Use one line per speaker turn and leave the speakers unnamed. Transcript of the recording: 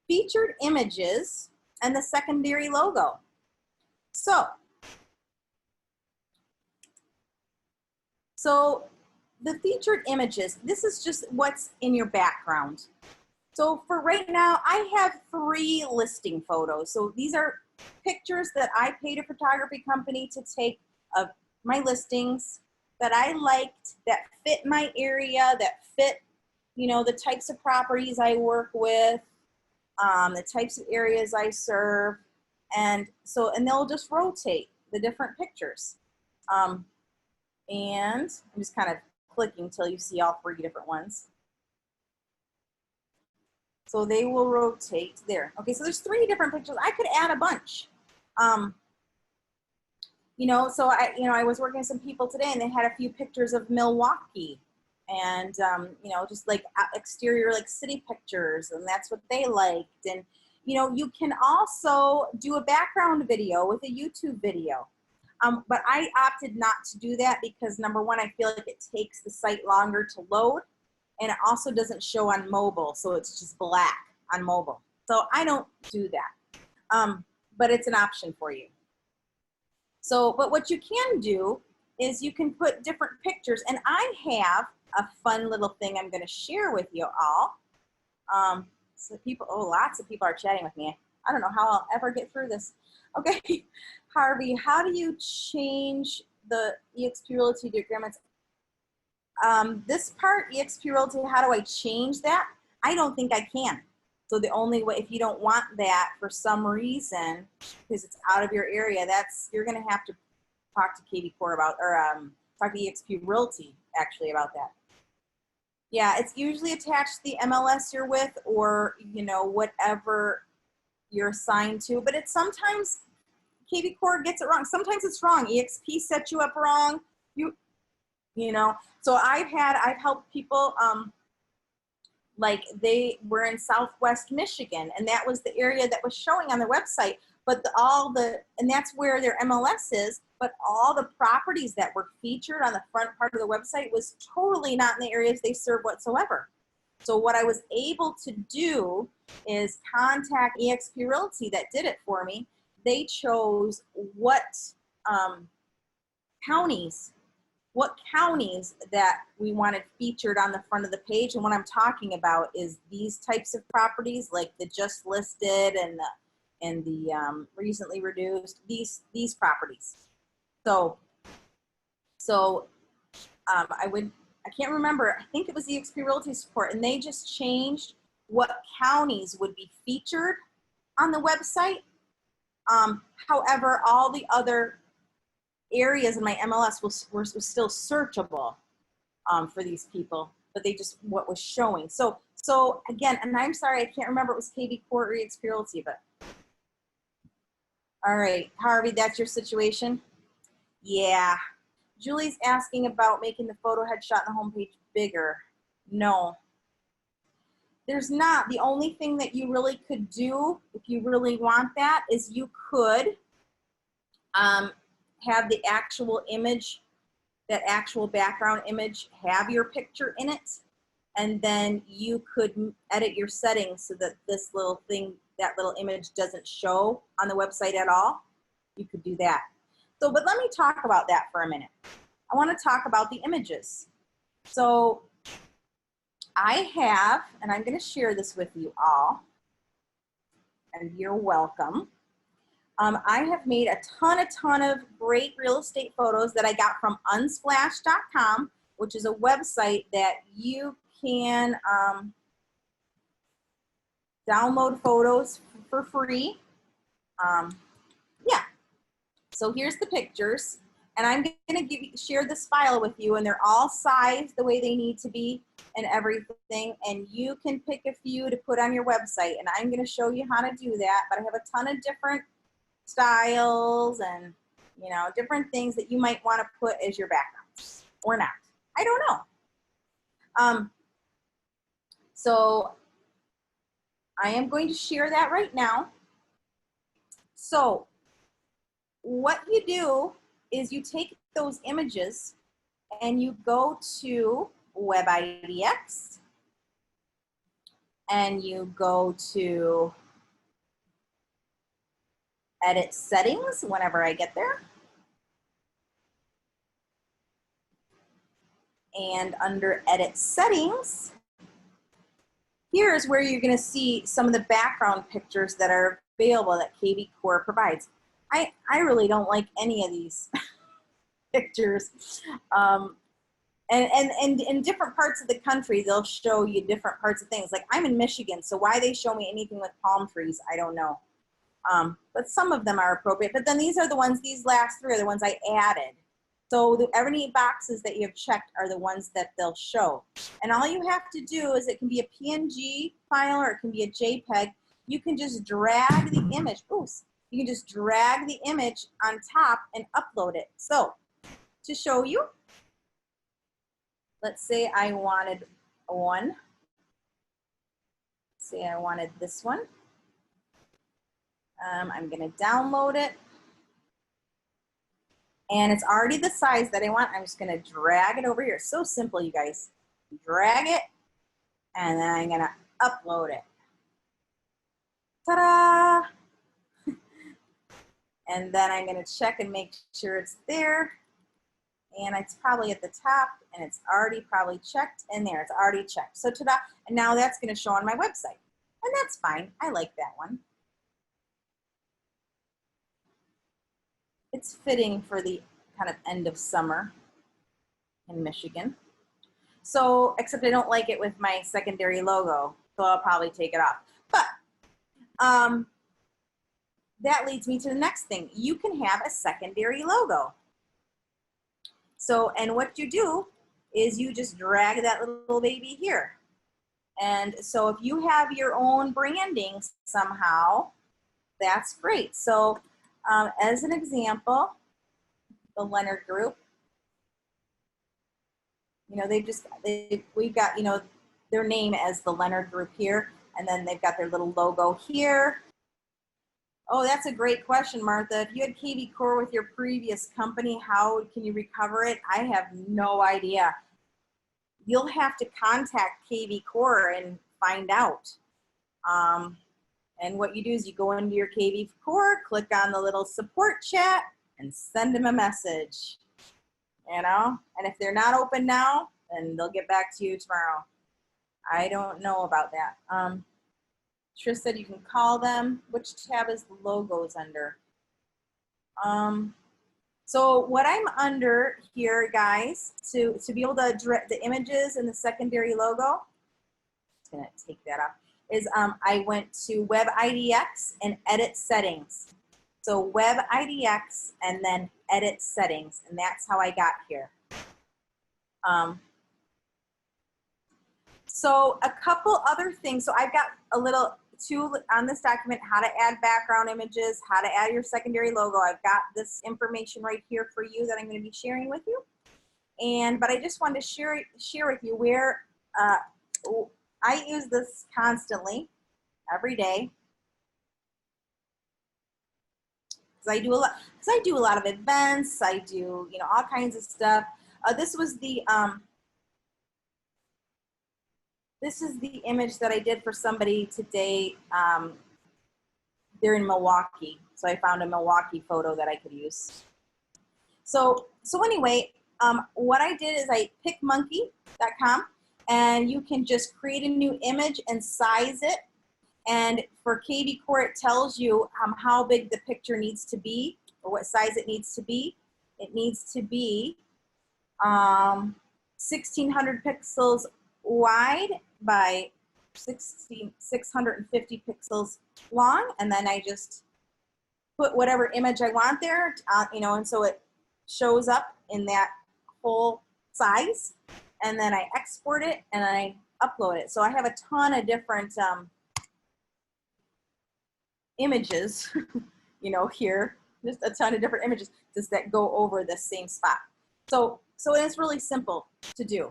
featured images and the secondary logo. So the featured images, this is just what's in your background. So for right now, I have 3 listing photos. So these are pictures that I paid a photography company to take of my listings that I liked, that fit my area, that fit, you know, the types of properties I work with, the types of areas I serve. And they'll just rotate the different pictures. And I'm just kind of clicking until you see all 3 different ones. So they will rotate there. Okay, so there's 3 different pictures. I could add a bunch. You know, so I was working with some people today and they had a few pictures of Milwaukee and, you know, just like exterior, like city pictures, and that's what they liked. And, you know, you can also do a background video with a YouTube video. But I opted not to do that because number one, I feel like it takes the site longer to load, and it also doesn't show on mobile, so it's just black on mobile. So I don't do that, but it's an option for you. So, but what you can do is you can put different pictures, and I have a fun little thing I'm gonna share with you all. So lots of people are chatting with me. I don't know how I'll ever get through this. Okay, Harvey, how do you change the eXp Realty agreements? This part, eXp Realty, how do I change that? I don't think I can. So the only way, if you don't want that for some reason, because it's out of your area, you're gonna have to talk to kvCore about, or talk to eXp Realty actually about that. Yeah, it's usually attached to the MLS you're with, or you know, whatever you're assigned to, but it's sometimes kvCore gets it wrong. Sometimes it's wrong. eXp set you up wrong. You know, so I've helped people, like they were in Southwest Michigan, and that was the area that was showing on their website, but and that's where their MLS is, but all the properties that were featured on the front part of the website was totally not in the areas they serve whatsoever. So what I was able to do is contact eXp Realty that did it for me. They chose what counties that we wanted featured on the front of the page. And what I'm talking about is these types of properties, like the just listed and the recently reduced, these properties. So I can't remember, I think it was the eXp Realty support, and they just changed what counties would be featured on the website. However, all the other areas in my MLS was still searchable for these people, but they just, what was showing. So again, and I'm sorry, I can't remember if it was kvCore or eXp Realty, but all right, Harvey, that's your situation? Yeah. Julie's asking about making the photo headshot on the homepage bigger. No, there's not. The only thing that you really could do, if you really want that, is you could have the actual image, that actual background image, have your picture in it, and then you could edit your settings so that this little thing, that little image doesn't show on the website at all. You could do that. So, but let me talk about that for a minute. I want to talk about the images. So I have, and I'm going to share this with you all, and you're welcome. I have made a ton of great real estate photos that I got from unsplash.com, which is a website that you can download photos for free. Yeah, so here's the pictures, and I'm going to share this file with you, and they're all sized the way they need to be and everything, and you can pick a few to put on your website, and I'm going to show you how to do that. But I have a ton of different styles and, you know, different things that you might want to put as your backgrounds or not. I don't know. So I am going to share that right now. So what you do is you take those images and you go to WebIDX, and you go to edit settings whenever I get there. And under edit settings, here's where you're going to see some of the background pictures that are available that kvCore provides. I really don't like any of these pictures. And in different parts of the country, they'll show you different parts of things. Like I'm in Michigan, so why they show me anything with palm trees, I don't know. But some of them are appropriate. But then these are the ones, these last three are the ones I added. So any boxes that you have checked are the ones that they'll show. And all you have to do is, it can be a PNG file or it can be a JPEG. You can just drag the image. Ooh, you can just drag the image on top and upload it. So to show you, let's say I wanted one. Say I wanted this one. I'm going to download it. And it's already the size that I want. I'm just going to drag it over here. So simple, you guys. Drag it, and then I'm going to upload it. Ta-da! And then I'm going to check and make sure it's there. And it's probably at the top, and it's already probably checked in there. It's already checked. So ta-da! And now that's going to show on my website. And that's fine. I like that one. It's fitting for the kind of end of summer in Michigan. So, except I don't like it with my secondary logo, so I'll probably take it off. But that leads me to the next thing. You can have a secondary logo. So, and what you do is you just drag that little baby here. And so if you have your own branding somehow, that's great. So as an example, the Leonard Group, you know, we've got, you know, their name as the Leonard Group here, and then they've got their little logo here. Oh, that's a great question, Martha. If you had kvCore with your previous company, how can you recover it? I have no idea. You'll have to contact kvCore and find out. And what you do is you go into your kvCore, click on the little support chat, and send them a message. You know, and if they're not open now, then they'll get back to you tomorrow. I don't know about that. Trish said you can call them. Which tab is the logos under? So what I'm under here, guys, to be able to direct the images and the secondary logo, just gonna take that off, is I went to Web IDX and edit settings. So Web IDX and then edit settings, and that's how I got here. So a couple other things. So I've got a little tool on this document, how to add background images, how to add your secondary logo. I've got this information right here for you that I'm going to be sharing with you. But I just wanted to share with you where I use this constantly, every day. I do a lot of events. I do, you know, all kinds of stuff. This was the this is the image that I did for somebody today. They're in Milwaukee, so I found a Milwaukee photo that I could use. So anyway, what I did is I pickmonkey.com, and you can just create a new image and size it. And for kvCore, it tells you how big the picture needs to be, or what size it needs to be. It needs to be 1600 pixels wide by 650 pixels long. And then I just put whatever image I want there, you know, and so it shows up in that whole size. And then I export it and I upload it. So I have a ton of different images, you know, here, just a ton of different images just that go over the same spot. So it's really simple to do.